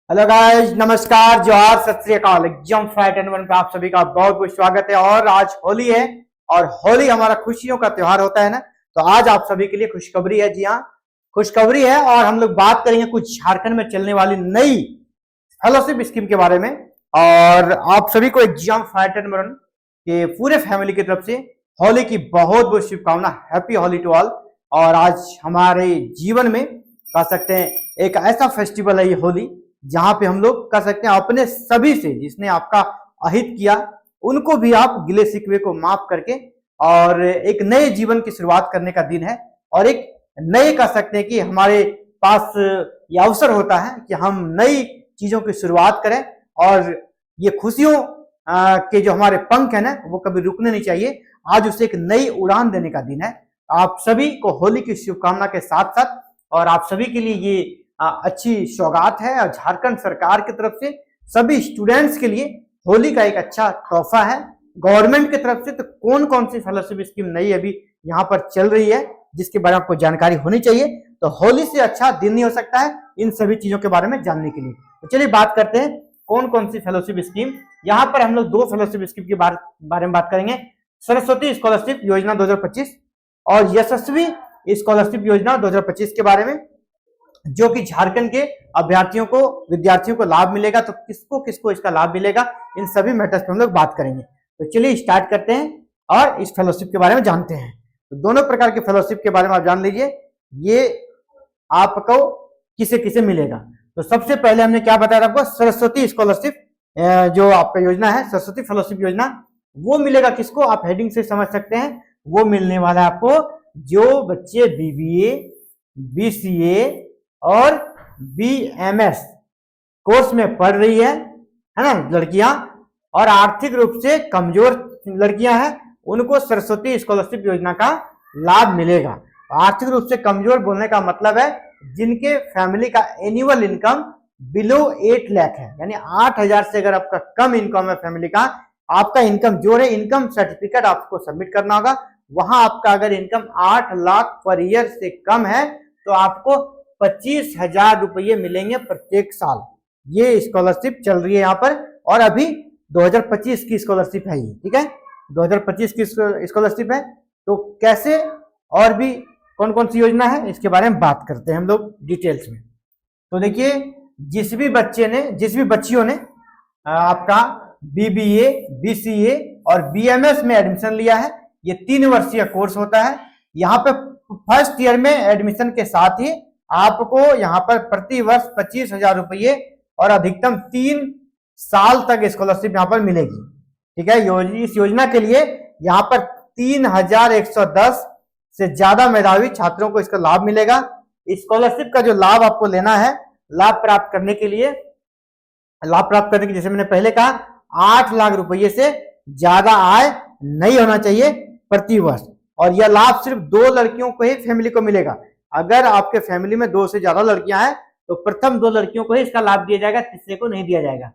Hello guys, नमस्कार, जोहार, सत श्री अकाल। एग्जाम फाइट एंड वन पे आप सभी का बहुत बहुत स्वागत है। और आज होली है और होली हमारा खुशियों का त्योहार होता है ना। तो आज आप सभी के लिए खुशखबरी है। जी हाँ, खुशखबरी है। और हम लोग बात करेंगे कुछ झारखंड में चलने वाली नई फेलोशिप स्कीम के बारे में। और आप सभी को एग्जाम फाइट एंड वन के पूरे फैमिली की तरफ से होली की बहुत बहुत शुभकामना। Happy Holi to all. और आज हमारे जीवन में कह सकते हैं एक ऐसा फेस्टिवल है ये होली, जहां पे हम लोग कह सकते हैं अपने सभी से जिसने आपका अहित किया उनको भी आप गिले शिकवे को माफ करके और एक नए जीवन की शुरुआत करने का दिन है। और एक नए कह सकते हैं कि हमारे पास ये अवसर होता है कि हम नई चीजों की शुरुआत करें। और ये खुशियों के जो हमारे पंख है ना, वो कभी रुकने नहीं चाहिए। आज उसे एक नई उड़ान देने का दिन है। आप सभी को होली की शुभकामना के साथ साथ और आप सभी के लिए ये अच्छी सौगात है। और झारखंड सरकार की तरफ से सभी स्टूडेंट्स के लिए होली का एक अच्छा तोहफा है गवर्नमेंट की तरफ से। तो कौन कौन सी फेलोशिप स्कीम नई अभी यहाँ पर चल रही है जिसके बारे में आपको जानकारी होनी चाहिए। तो होली से अच्छा दिन नहीं हो सकता है इन सभी चीजों के बारे में जानने के लिए। तो चलिए बात करते हैं कौन कौन सी फेलोशिप स्कीम। यहाँ पर हम लोग दो फेलोशिप स्कीम के बारे में बात करेंगे। सरस्वती स्कॉलरशिप योजना 2025 और यशस्वी स्कॉलरशिप योजना 2025 के बारे में, जो कि झारखंड के अभ्यर्थियों को विद्यार्थियों को लाभ मिलेगा। तो किसको किसको इसका लाभ मिलेगा, इन सभी मैटर्स पे हम लोग बात करेंगे। तो चलिए स्टार्ट करते हैं और इस फेलोशिप के बारे में जानते हैं। तो दोनों प्रकार के फेलोशिप के बारे में आप जान लीजिए, ये आपको किसे किसे मिलेगा। तो सबसे पहले हमने क्या बताया आपको, सरस्वती स्कॉलरशिप जो आपका योजना है, सरस्वती फेलोशिप योजना, वो मिलेगा किसको, आप हेडिंग से समझ सकते हैं। वो मिलने वाला है आपको जो बच्चे BBA, BCA और BMS कोर्स में पढ़ रही है ना लड़कियां, और आर्थिक रूप से कमजोर लड़कियां हैं, उनको सरस्वती स्कॉलरशिप योजना का लाभ मिलेगा। आर्थिक रूप से कमजोर बोलने का मतलब है जिनके फैमिली का एनुअल इनकम बिलो 8 लाख है, यानी 8,000 से अगर आपका कम इनकम है फैमिली का, आपका इनकम जो है, इनकम सर्टिफिकेट आपको सबमिट करना होगा। वहां आपका अगर इनकम 8 लाख पर ईयर से कम है तो आपको 25,000 रुपये मिलेंगे प्रत्येक साल। ये स्कॉलरशिप चल रही है यहाँ पर। और अभी 2025 की स्कॉलरशिप है ये, ठीक है, 2025 की स्कॉलरशिप है। तो कैसे और भी कौन कौन सी योजना है इसके बारे में बात करते हैं हम लोग डिटेल्स में। तो देखिए, जिस भी बच्चियों ने आपका BBA, BCA और BMS में एडमिशन लिया है, ये 3 वर्षीय कोर्स होता है। यहाँ पे फर्स्ट ईयर में एडमिशन के साथ ही आपको यहाँ पर प्रति वर्ष 25,000 रुपये और अधिकतम 3 साल तक स्कॉलरशिप यहाँ पर मिलेगी, ठीक है। इस योजना के लिए यहाँ पर 3,110 से ज्यादा मेधावी छात्रों को इसका लाभ मिलेगा। स्कॉलरशिप का जो लाभ आपको लेना है, लाभ प्राप्त करने के जैसे मैंने पहले कहा, 8 लाख रुपये से ज्यादा आय नहीं होना चाहिए प्रति वर्ष। और यह लाभ सिर्फ 2 लड़कियों को ही फैमिली को मिलेगा। अगर आपके फैमिली में 2 से ज्यादा लड़कियां हैं तो प्रथम 2 लड़कियों को ही इसका लाभ दिया जाएगा, तीसरे को नहीं दिया जाएगा,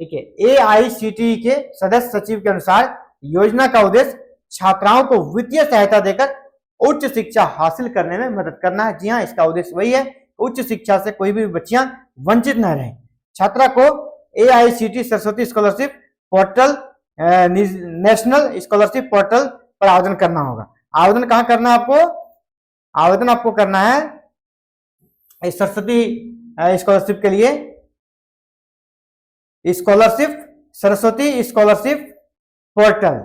ठीक है। AICTE के सदस्य सचिव के अनुसार योजना का उद्देश्य छात्राओं को वित्तीय सहायता देकर उच्च शिक्षा हासिल करने में मदद करना है। जी हाँ, इसका उद्देश्य वही है, उच्च शिक्षा से कोई भी बच्चियां वंचित न रहे। छात्रा को AICTE Saraswati scholarship portal, national scholarship portal पर आवेदन करना होगा। आवेदन कहाँ करना है आपको, आवेदन आपको करना है सरस्वती स्कॉलरशिप के लिए, सरस्वती स्कॉलरशिप पोर्टल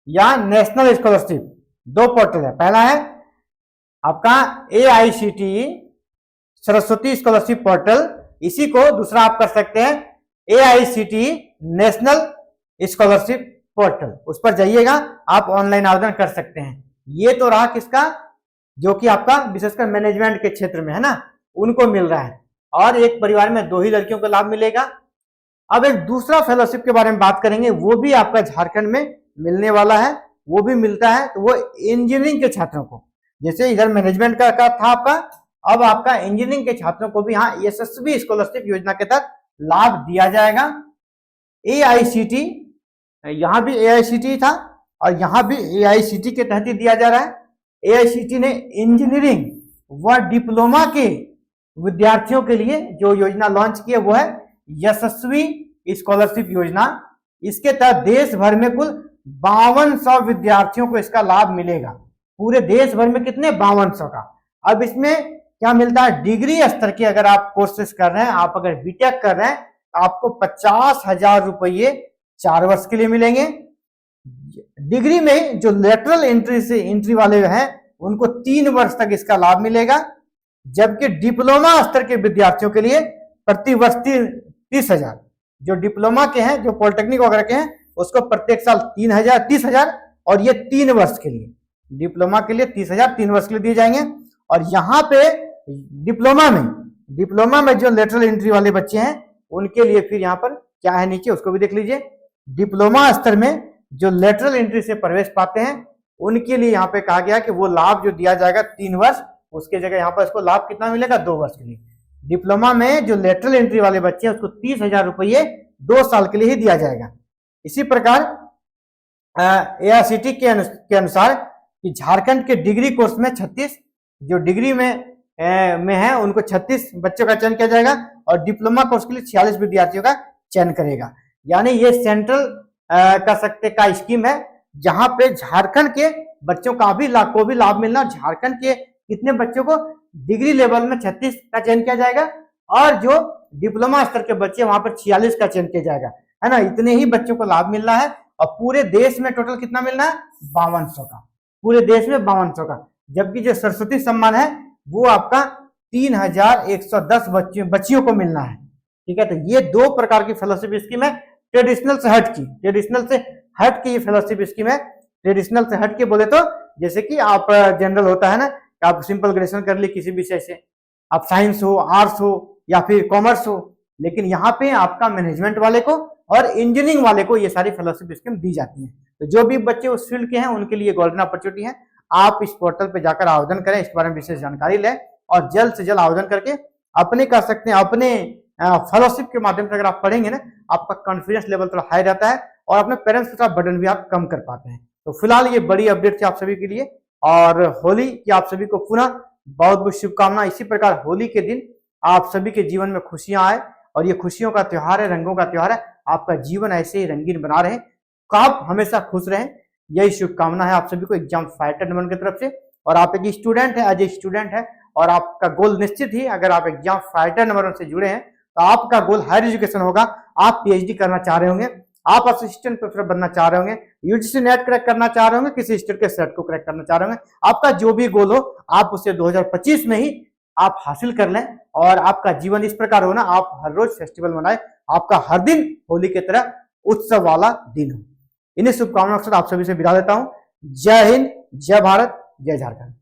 या नेशनल स्कॉलरशिप, 2 पोर्टल है। पहला है आपका AICTE सरस्वती स्कॉलरशिप पोर्टल, इसी को दूसरा आप कर सकते हैं AICTE नेशनल स्कॉलरशिप पोर्टल, उस पर जाइएगा, आप ऑनलाइन आवेदन कर सकते हैं। ये तो रहा किसका, जो कि आपका विशेषकर मैनेजमेंट के क्षेत्र में है ना, उनको मिल रहा है। और एक परिवार में 2 ही लड़कियों को लाभ मिलेगा। अब एक दूसरा फेलोशिप के बारे में बात करेंगे, वो भी आपका झारखंड में मिलने वाला है, वो भी मिलता है। तो वो इंजीनियरिंग के छात्रों को, जैसे इधर मैनेजमेंट का था आपका, अब आपका इंजीनियरिंग के छात्रों को भी यहाँ यशस्वी स्कॉलरशिप योजना के तहत लाभ दिया जाएगा। AICTE, यहाँ भी AICTE था और यहाँ भी AICTE के तहत ही दिया जा रहा है। AICTE ने इंजीनियरिंग व डिप्लोमा के विद्यार्थियों के लिए जो योजना लॉन्च की है वो है यशस्वी स्कॉलरशिप योजना। इसके तहत देश भर में कुल 5200 विद्यार्थियों को इसका लाभ मिलेगा। पूरे देश भर में कितने? 5200 का। अब इसमें क्या मिलता है? डिग्री स्तर के अगर आप कोर्सेज कर रहे हैं, आप अगर बीटेक कर रहे हैं, तो आपको 50,000 रुपये 4 वर्ष के लिए मिलेंगे। डिग्री में जो लेटरल एंट्री वाले हैं उनको 3 वर्ष तक इसका लाभ मिलेगा। जबकि डिप्लोमा स्तर के विद्यार्थियों के लिए प्रति वर्ष 30,000, जो डिप्लोमा के हैं, जो पॉलिटेक्निक वगैरह के हैं, उसको प्रत्येक साल 30,000 और ये 3 वर्ष के लिए, डिप्लोमा के लिए 30,000 3 वर्ष के लिए दिए जाएंगे। और यहाँ पे डिप्लोमा में जो लेटरल एंट्री वाले बच्चे हैं उनके लिए फिर यहाँ पर क्या है नीचे उसको भी देख लीजिए। डिप्लोमा स्तर में जो लेटरल एंट्री से प्रवेश पाते हैं उनके लिए यहाँ पे कहा गया कि वो लाभ जो दिया जाएगा 3 वर्ष, उसके जगह यहाँ पर इसको लाभ कितना मिलेगा? 2 वर्ष के लिए। डिप्लोमा में जो लेटरल एंट्री वाले बच्चे हैं उसको 30,000 रुपये 2 साल के लिए ही दिया जाएगा। इसी प्रकार AICTE के अनुसार कि झारखंड के डिग्री कोर्स में 36, जो डिग्री में है उनको 36 बच्चों का चयन किया जाएगा और डिप्लोमा कोर्स के लिए 46 विद्यार्थियों का चयन करेगा। यानी ये सेंट्रल कह सकते का स्कीम है, जहां पे झारखंड के बच्चों का भी लाभ मिलना। झारखंड के कितने बच्चों को? डिग्री लेवल में 36 का चयन किया जाएगा और जो डिप्लोमा स्तर के बच्चे वहां पर 46 का चयन किया जाएगा, है ना। इतने ही बच्चों को लाभ मिलना है और पूरे देश में टोटल कितना मिलना है? 5200 का, पूरे देश में 5200 का। जबकि जो सरस्वती सम्मान है वो आपका 3110 बच्चियों को मिलना है। ठीक है, तो ये 2 प्रकार की फेलोशिप स्कीम है। ट्रेडिशनल से हट की ये फेलोशिप स्कीम है। ट्रेडिशनल से हट के बोले तो जैसे कि आप जनरल होता है ना, आप सिंपल ग्रेजुएशन कर लिए किसी विषय से, आप साइंस हो, आर्ट्स हो या फिर कॉमर्स हो, लेकिन यहाँ पे आपका मैनेजमेंट वाले को और इंजीनियरिंग वाले को ये सारी फेलोशिप स्कीम दी जाती है। तो जो भी बच्चे उस फील्ड के हैं उनके लिए गोल्डन अपॉर्चुनिटी है। आप इस पोर्टल पे जाकर आवेदन करें, इस बारे में विशेष जानकारी लें और जल्द से जल्द आवेदन करके अपने कर सकते हैं। अपने फेलोशिप के माध्यम से अगर आप पढ़ेंगे ना, आपका कॉन्फिडेंस लेवल थोड़ा हाई रहता है और अपने पेरेंट्स के साथ बर्डन भी आप कम कर पाते हैं। तो फिलहाल ये बड़ी अपडेट थी आप सभी के लिए और होली की आप सभी को पुनः बहुत बहुत शुभकामनाएं। इसी प्रकार होली के दिन आप सभी के जीवन में खुशियां आए और ये खुशियों का त्योहार है, रंगों का त्योहार है। आपका जीवन ऐसे ही रंगीन बना रहे, आप हमेशा खुश रहें, यही शुभकामना है आप सभी को एग्जाम फाइटर नंबर की तरफ से। और आप एक स्टूडेंट है, एज ए स्टूडेंट है और आपका गोल निश्चित ही, अगर आप एग्जाम फाइटर नंबर से जुड़े हैं तो आपका गोल हायर एजुकेशन होगा। आप PhD करना चाह रहे होंगे, आप असिस्टेंट प्रोफेसर बनना चाह रहे होंगे, UGC नेट क्रैक करना चाह रहे होंगे, किसी स्टेट के सेट को क्रैक करना चाह रहे होंगे। आपका जो भी गोल हो आप उसे 2025 में ही आप हासिल कर लें और आपका जीवन इस प्रकार हो ना, आप हर रोज फेस्टिवल मनाए, आपका हर दिन होली की तरह उत्सव वाला दिन हो। इन्हीं शुभकामनाओं के साथ आप सभी से विदा लेता हूं। जय हिंद, जय भारत, जय झारखंड।